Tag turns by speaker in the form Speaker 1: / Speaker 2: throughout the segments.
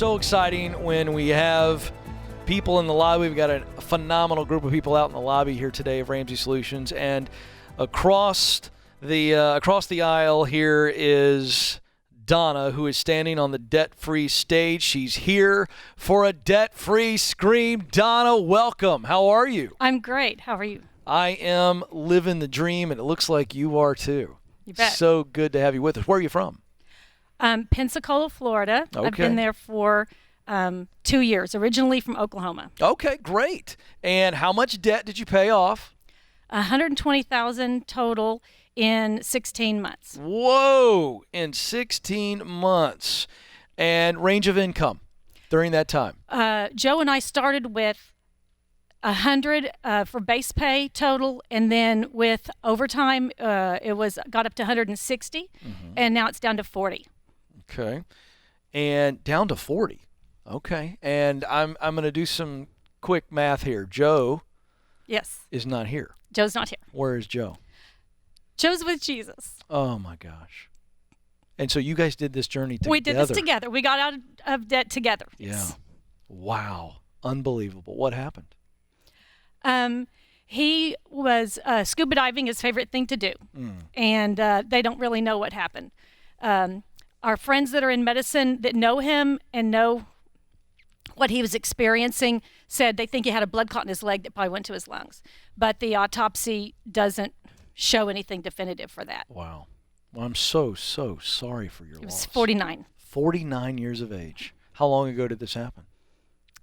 Speaker 1: so exciting when we have people in the lobby. We've got a phenomenal group of people out in the lobby here today of Ramsey Solutions, and across the aisle here is Donna, who is standing on the debt-free stage. She's here for a debt-free scream. Donna, welcome. How are you?
Speaker 2: I'm great. How are you?
Speaker 1: I am living the dream, and it looks like you are too.
Speaker 2: You bet.
Speaker 1: So good to have you with us. Where are you from?
Speaker 2: Pensacola, Florida.
Speaker 1: Okay.
Speaker 2: I've been there for 2 years, originally from Oklahoma.
Speaker 1: Okay, great. And how much debt did you pay off?
Speaker 2: $120,000 total in 16 months.
Speaker 1: Whoa, in 16 months. And range of income during that time?
Speaker 2: Joe and I started with 100 for base pay total, and then with overtime, it got up to 160, and now it's down to 40.
Speaker 1: Okay, and down to 40. Okay, and I'm going to do some quick math here. Joe,
Speaker 2: yes,
Speaker 1: is not here.
Speaker 2: Joe's not here.
Speaker 1: Where is Joe?
Speaker 2: Joe's with Jesus.
Speaker 1: Oh my gosh! And so you guys did this journey together.
Speaker 2: We did this together. We got out of debt together.
Speaker 1: Yeah.
Speaker 2: Yes.
Speaker 1: Wow. Unbelievable. What happened?
Speaker 2: He was scuba diving, his favorite thing to do, and they don't really know what happened. Our friends that are in medicine that know him and know what he was experiencing said they think he had a blood clot in his leg that probably went to his lungs, but the autopsy doesn't show anything definitive for that.
Speaker 1: Wow. Well, I'm so sorry for your loss.
Speaker 2: He was 49.
Speaker 1: 49 years of age. How long ago did this happen?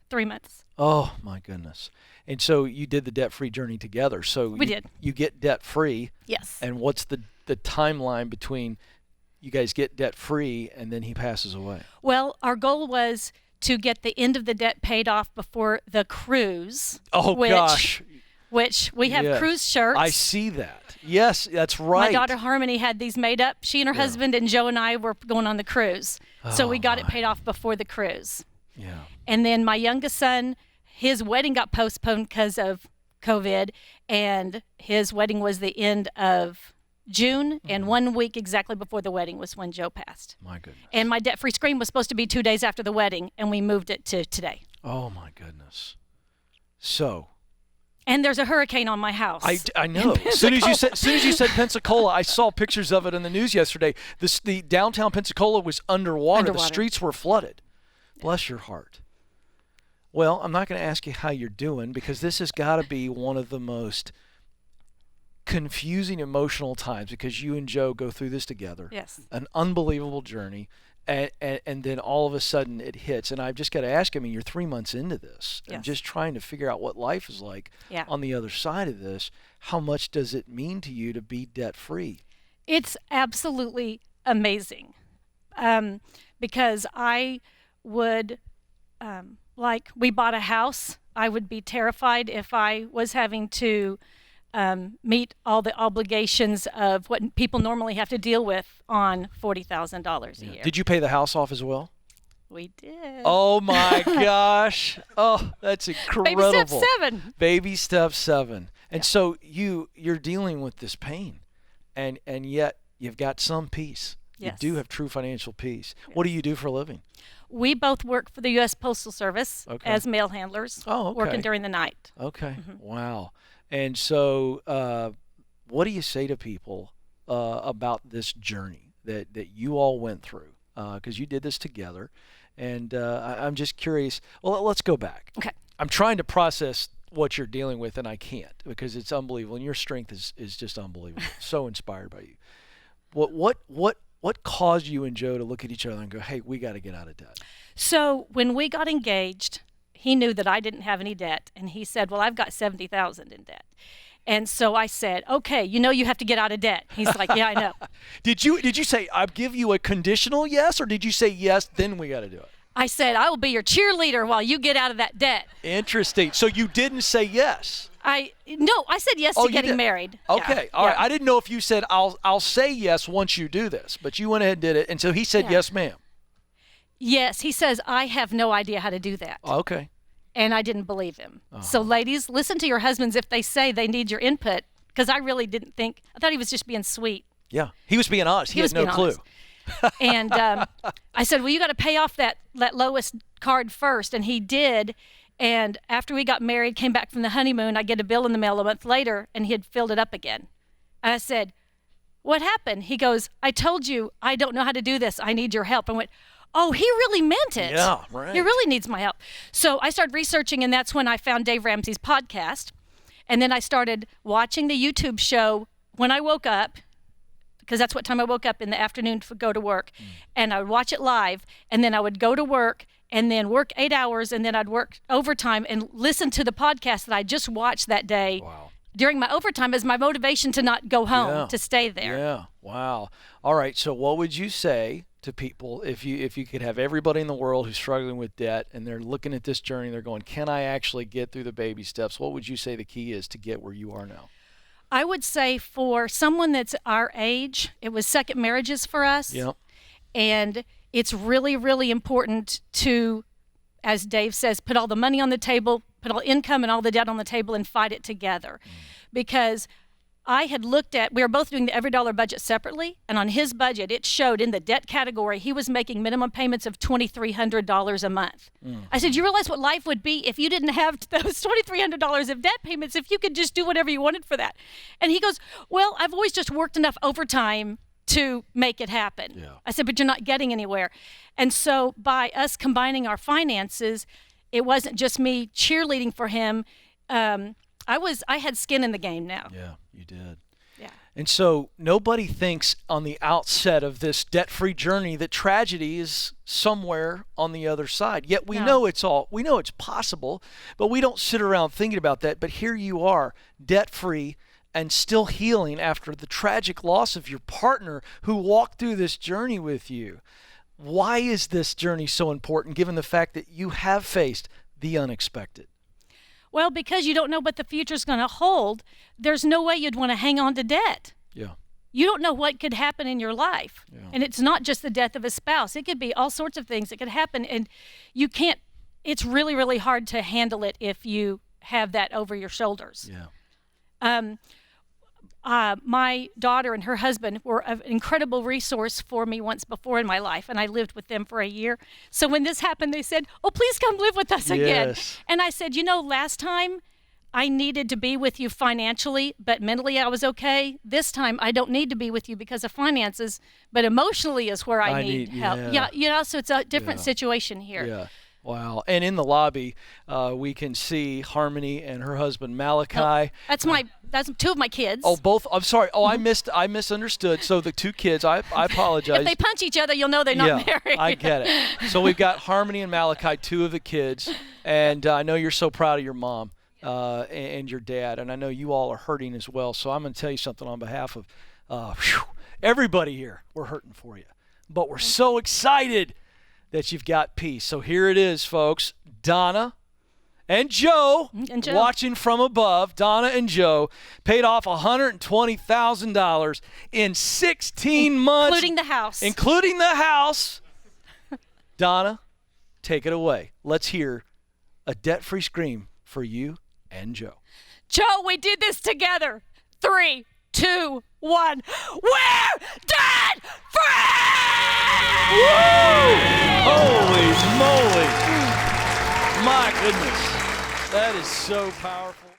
Speaker 2: 3 months.
Speaker 1: Oh, my goodness. And so you did the debt-free journey together. So
Speaker 2: we did.
Speaker 1: You get debt-free.
Speaker 2: Yes.
Speaker 1: And what's the timeline between you guys get debt-free and then he passes away?
Speaker 2: Well, our goal was to get the end of the debt paid off before the cruise.
Speaker 1: Oh, gosh.
Speaker 2: Which we have
Speaker 1: Yes.
Speaker 2: cruise shirts.
Speaker 1: I see that. Yes, that's right.
Speaker 2: My daughter Harmony had these made up. She and her husband and Joe and I were going on the cruise. So we got it paid off before the cruise.
Speaker 1: Yeah.
Speaker 2: And then my youngest son, his wedding got postponed because of COVID, and his wedding was the end of June, and 1 week exactly before the wedding was when Joe passed.
Speaker 1: My goodness.
Speaker 2: And my debt-free scream was supposed to be 2 days after the wedding, and we moved it to today.
Speaker 1: Oh, my goodness. So.
Speaker 2: And there's a hurricane on my house.
Speaker 1: I know. As soon as you said Pensacola, I saw pictures of it in the news yesterday. The downtown Pensacola was underwater. The streets were flooded. Bless your heart. Well, I'm not going to ask you how you're doing because this has got to be one of the most confusing emotional times because you and Joe go through this together.
Speaker 2: Yes.
Speaker 1: An unbelievable journey. And then all of a sudden it hits. And I've just got to ask, I mean, you're 3 months into this.
Speaker 2: Yes.
Speaker 1: And just trying to figure out what life is like on the other side of this. How much does it mean to you to be debt-free?
Speaker 2: It's absolutely amazing because I would, we bought a house. I would be terrified if I was having to meet all the obligations of what people normally have to deal with on $40,000 a year.
Speaker 1: Did you pay the house off as well?
Speaker 2: We did.
Speaker 1: Oh my gosh. Oh, that's incredible.
Speaker 2: Baby step 7.
Speaker 1: Baby step 7. And so you're dealing with this pain and yet you've got some peace.
Speaker 2: Yes.
Speaker 1: You do have true financial peace. Yes. What do you do for a living?
Speaker 2: We both work for the U.S. Postal Service as mail handlers, working during the night.
Speaker 1: Okay. Wow. And so what do you say to people about this journey that you all went through? Because you did this together. And I'm just curious. Well, let's go back.
Speaker 2: Okay.
Speaker 1: I'm trying to process what you're dealing with, and I can't because it's unbelievable. And your strength is just unbelievable. So inspired by you. What caused you and Joe to look at each other and go, hey, we got to get out of debt?
Speaker 2: So when we got engaged, he knew that I didn't have any debt, and he said, well, I've got $70,000 in debt. And so I said, okay, you have to get out of debt. He's like, yeah, I know.
Speaker 1: Did you say, I'll give you a conditional yes, or did you say yes, then we got to do it?
Speaker 2: I said, I will be your cheerleader while you get out of that debt.
Speaker 1: Interesting. So you didn't say yes.
Speaker 2: I said yes to getting married.
Speaker 1: Okay. All right. I didn't know if you said, I'll say yes once you do this, but you went ahead and did it. And so he said, yes, ma'am.
Speaker 2: Yes. He says, I have no idea how to do that.
Speaker 1: Okay.
Speaker 2: And I didn't believe him. So ladies, listen to your husbands if they say they need your input, because I really didn't think, I thought he was just being sweet.
Speaker 1: Yeah. He was being honest. He had no clue.
Speaker 2: And I said, well, you got to pay off that lowest card first. And he did. And after we got married, came back from the honeymoon, I get a bill in the mail a month later, and he had filled it up again. And I said, what happened? He goes, I told you I don't know how to do this. I need your help. I went, oh, he really meant it.
Speaker 1: Yeah, right.
Speaker 2: He really needs my help. So I started researching, and that's when I found Dave Ramsey's podcast. And then I started watching the YouTube show when I woke up, because that's what time I woke up in the afternoon to go to work. And I would watch it live, and then I would go to work and then work 8 hours, and then I'd work overtime and listen to the podcast that I just watched that day.
Speaker 1: Wow.
Speaker 2: During my overtime as my motivation to not go home, to stay there.
Speaker 1: Yeah. Wow. All right. So what would you say to people if you could have everybody in the world who's struggling with debt and they're looking at this journey, they're going, can I actually get through the baby steps? What would you say the key is to get where you are now?
Speaker 2: I would say for someone that's our age, it was second marriages for us.
Speaker 1: Yep.
Speaker 2: And it's really, really important to, as Dave says, put all the money on the table, put all income and all the debt on the table and fight it together. Because I had looked at, we were both doing the every dollar budget separately, and on his budget, it showed in the debt category, he was making minimum payments of $2,300 a month. I said, you realize what life would be if you didn't have those $2,300 of debt payments, if you could just do whatever you wanted for that? And he goes, well, I've always just worked enough overtime to make it happen.
Speaker 1: Yeah. I
Speaker 2: said, but you're not getting anywhere. And so by us combining our finances, it wasn't just me cheerleading for him. I had skin in the game now.
Speaker 1: Yeah, you did.
Speaker 2: Yeah.
Speaker 1: And so nobody thinks on the outset of this debt-free journey that tragedy is somewhere on the other side. Yet we know it's possible, but we don't sit around thinking about that. But here you are, debt-free and still healing after the tragic loss of your partner who walked through this journey with you. Why is this journey so important given the fact that you have faced the unexpected?
Speaker 2: Well, because you don't know what the future's going to hold, there's no way you'd want to hang on to debt.
Speaker 1: Yeah.
Speaker 2: You don't know what could happen in your life.
Speaker 1: Yeah.
Speaker 2: And it's not just the death of a spouse. It could be all sorts of things that could happen. And you can't, it's really, really hard to handle it if you have that over your shoulders.
Speaker 1: Yeah.
Speaker 2: My daughter and her husband were an incredible resource for me once before in my life, and I lived with them for a year. So when this happened, they said, oh, please come live with us again.
Speaker 1: Yes.
Speaker 2: And I said, last time I needed to be with you financially, but mentally I was okay. This time I don't need to be with you because of finances, but emotionally is where I need help. Yeah, so it's a different situation here.
Speaker 1: Yeah. Wow. And in the lobby, we can see Harmony and her husband Malachi.
Speaker 2: That's two of my kids.
Speaker 1: Oh, both. I'm sorry. Oh, I misunderstood. So the two kids, I apologize.
Speaker 2: If they punch each other, you'll know they're not married.
Speaker 1: I get it. So we've got Harmony and Malachi, two of the kids. And I know you're so proud of your mom and your dad. And I know you all are hurting as well. So I'm going to tell you something on behalf of everybody here. We're hurting for you. But we're so excited that you've got peace. So here it is, folks. Donna and Joe, watching from above. Donna and Joe paid off $120,000 in 16 months.
Speaker 2: Including the house.
Speaker 1: Including the house. Donna, take it away. Let's hear a debt-free scream for you and Joe.
Speaker 2: Joe, we did this together. 3, 2, 1. We're debt free!
Speaker 1: Woo! Holy moly. My goodness. That is so powerful.